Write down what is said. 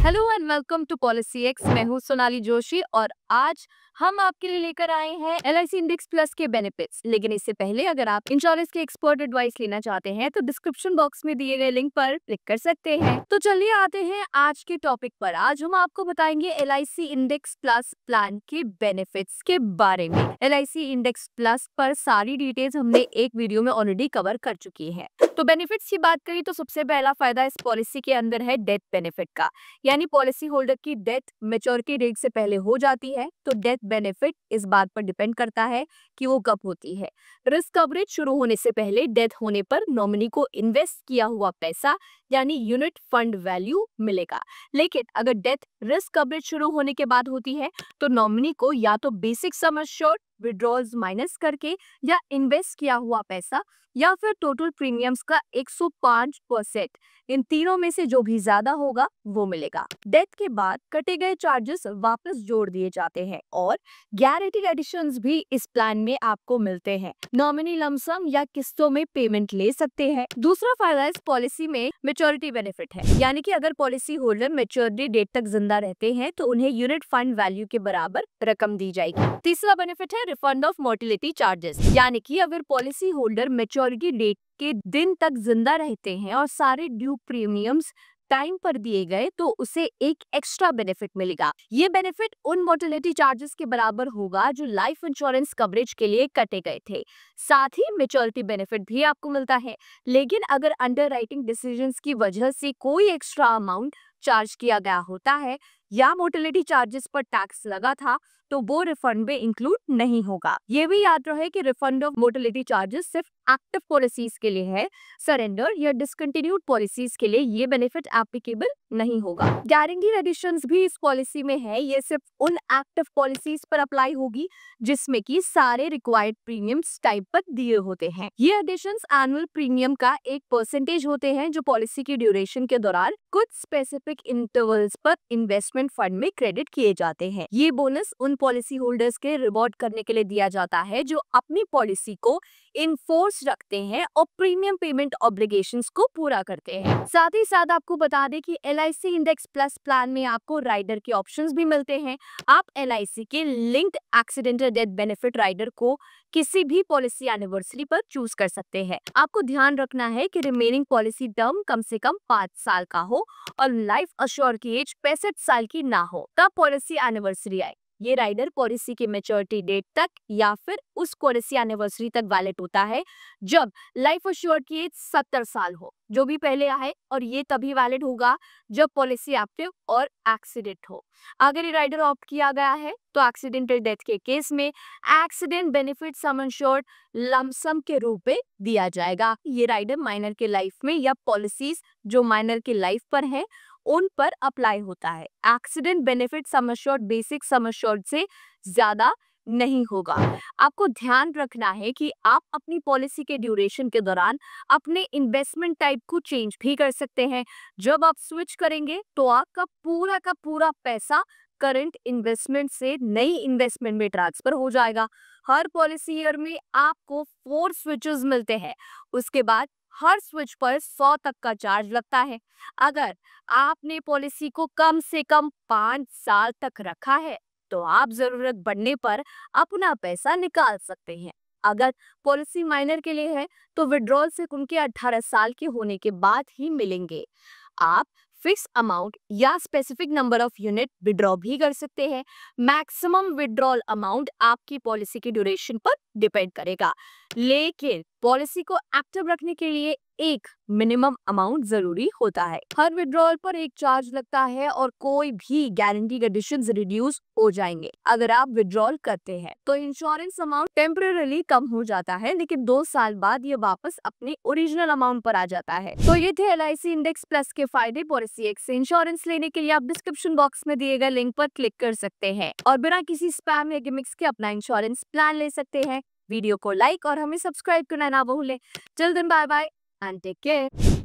Hello and welcome to policy X. मैं हूं सोनाली जोशी और आज हम आपके लिए लेकर आए हैं एलआईसी इंडेक्स प्लस के बेनिफिट्स। लेकिन इससे पहले अगर आप इंश्योरेंस के एक्सपर्ट एडवाइस लेना चाहते हैं तो डिस्क्रिप्शन बॉक्स में दिए गए लिंक पर क्लिक कर सकते हैं। तो चलिए आते हैं आज के टॉपिक पर। आज हम आपको बताएंगे एलआईसी इंडेक्स प्लस प्लान के बेनिफिट्स के बारे में। एलआईसी इंडेक्स प्लस पर सारी डिटेल्स हमने एक वीडियो में ऑलरेडी कवर कर चुकी है। तो बेनिफिट्स की बात करें तो सबसे पहला फायदा इस पॉलिसी के अंदर है डेथ बेनिफिट का, यानी पॉलिसी होल्डर की डेथ मैच्योरिटी डेट से पहले हो जाती है तो डेथ बेनिफिट इस बात पर डिपेंड करता है कि वो कब होती है। रिस्क कवरेज शुरू होने से पहले डेथ होने पर नॉमिनी को इन्वेस्ट किया हुआ पैसा यानी यूनिट फंड वैल्यू मिलेगा। लेकिन अगर डेथ रिस्क कवरेज शुरू होने के बाद होती है तो नॉमिनी को या तो basic sum assured withdrawals minus करके या इन्वेस्ट किया हुआ पैसा या फिर टोटल प्रीमियम्स का 105%, इन तीनों में से जो भी ज्यादा होगा वो मिलेगा। डेथ के बाद कटे गए चार्जेस वापस जोड़ दिए जाते हैं और गारंटीड एडिशंस भी इस प्लान में आपको मिलते हैं। नॉमिनी लमसम या किस्तों में पेमेंट ले सकते हैं। दूसरा फायदा इस पॉलिसी में मैच्योरिटी बेनिफिट है, यानी कि अगर पॉलिसी होल्डर मैच्योरिटी डेट तक जिंदा रहते हैं तो उन्हें यूनिट फंड वैल्यू के बराबर रकम दी जाएगी। तीसरा बेनिफिट है रिफंड ऑफ मोर्टिलिटी चार्जेस, यानी कि अगर पॉलिसी होल्डर मैच्योरिटी डेट के दिन तक जिंदा रहते हैं और सारे ड्यू प्रीमियम्स टाइम पर दिए गए तो उसे एक एक्स्ट्रा बेनिफिट मिलेगा। ये बेनिफिट उन मोर्टिलिटी चार्जेस के बराबर होगा जो लाइफ इंश्योरेंस कवरेज के लिए कटे गए थे। साथ ही मैच्योरिटी बेनिफिट भी आपको मिलता है। लेकिन अगर अंडरराइटिंग डिसीजंस की वजह से कोई एक्स्ट्रा अमाउंट चार्ज किया गया होता है या मोर्टिलिटी चार्जेस पर टैक्स लगा था तो वो रिफंड में इंक्लूड नहीं होगा। ये भी याद रहे कि रिफंड ऑफ मोर्टिलिटी चार्जेस सिर्फ एक्टिव पॉलिसीज के लिए है। सरेंडर या डिसकंटिन्यूड पॉलिसीज के लिए ये बेनिफिट एप्लीकेबल नहीं होगा। गारंटीड एडिशंस भी इस पॉलिसी में है। ये सिर्फ उन एक्टिव पॉलिसीज पर अप्लाई होगी जिसमें कि सारे रिक्वायर्ड प्रीमियम्स टाइम पर दिए होते हैं। ये एडिशंस एनुअल प्रीमियम का एक परसेंटेज होते हैं जो पॉलिसी की ड्यूरेशन के दौरान कुछ स्पेसिफिक इंटरवल्स पर इन्वेस्टमेंट फंड में क्रेडिट किए जाते हैं। ये बोनस उन पॉलिसी होल्डर्स के रिवॉर्ड करने के लिए दिया जाता है जो अपनी पॉलिसी को इन फोर्स रखते हैं और प्रीमियम पेमेंट ऑब्लिगेशंस को पूरा करते हैं। साथ ही साथ आपको बता दें कि एलआईसी इंडेक्स प्लस प्लान में आपको राइडर के ऑप्शंस भी मिलते हैं। आप एलआईसी के linked accidental death benefit rider को किसी भी पॉलिसी एनिवर्सरी पर चूज कर सकते हैं। आपको ध्यान रखना है कि रिमेनिंग पॉलिसी टर्म कम से कम 5 साल का हो और लाइफ अश्योर की एज 65 साल की ना हो तब पॉलिसी एनिवर्सरी आए। ये राइडर पॉलिसी की मैच्योरिटी डेट तक या फिर उस पॉलिसी एनिवर्सरी तक वैलिड होता है जब लाइफ अश्योर्ड की एज 70 साल हो, जो भी पहले आए, और ये तभी वैलिड होगा जब पॉलिसी एक्टिव और एक्सीडेंट हो। अगर ये राइडर ऑप्ट किया गया है तो एक्सीडेंटल डेथ के केस में एक्सीडेंट बेनिफिट सम इंश्योर्ड लमसम के रूप में दिया जाएगा। ये राइडर माइनर के लाइफ में या पॉलिसीज जो माइनर के लाइफ पर है उन पर अप्लाई होता है। Accident benefit sum assured basic sum assured से ज्यादा नहीं होगा। आपको ध्यान रखना है कि आप अपनी पॉलिसी के ड्यूरेशन के दौरान अपने इन्वेस्टमेंट टाइप को चेंज भी कर सकते हैं। जब आप स्विच करेंगे तो आपका पूरा का पूरा पैसा करंट इन्वेस्टमेंट से नई इन्वेस्टमेंट में ट्रांसफर हो जाएगा। हर पॉलिसी ईयर में आपको 4 स्विचेस मिलते हैं। उसके बाद हर स्विच पर 100 तक का चार्ज लगता है। अगर आपने पॉलिसी को कम से कम 5 साल तक रखा है तो आप जरूरत पड़ने पर अपना पैसा निकाल सकते हैं। अगर पॉलिसी माइनर के लिए है तो विड्रॉल से उनके 18 साल के होने के बाद ही मिलेंगे। आप फिक्स अमाउंट या specific number of unit withdraw भी कर सकते हैं। मैक्सिमम विड्रॉल अमाउंट आपकी पॉलिसी की ड्यूरेशन पर डिपेंड करेगा, लेकिन पॉलिसी को एक्टिव रखने के लिए एक मिनिमम अमाउंट जरूरी होता है। हर विड्रॉल पर एक चार्ज लगता है और कोई भी गारंटीड एडिशंस रिड्यूस हो जाएंगे। अगर आप विड्रॉल करते हैं तो इंश्योरेंस अमाउंट टेम्परेरी कम हो जाता है, लेकिन 2 साल बाद ये वापस अपने ओरिजिनल अमाउंट पर आ जाता है। तो ये थे एलआईसी इंडेक्स प्लस के फायदे। पॉलिसी एक्स से इंश्योरेंस लेने के लिए आप डिस्क्रिप्शन बॉक्स में दिए गए लिंक पर क्लिक कर सकते हैं और बिना किसी स्पैम या गिमिक्स के अपना इंश्योरेंस प्लान ले सकते हैं। वीडियो को लाइक और हमें सब्सक्राइब करना ना भूलें। Till then bye bye and take care.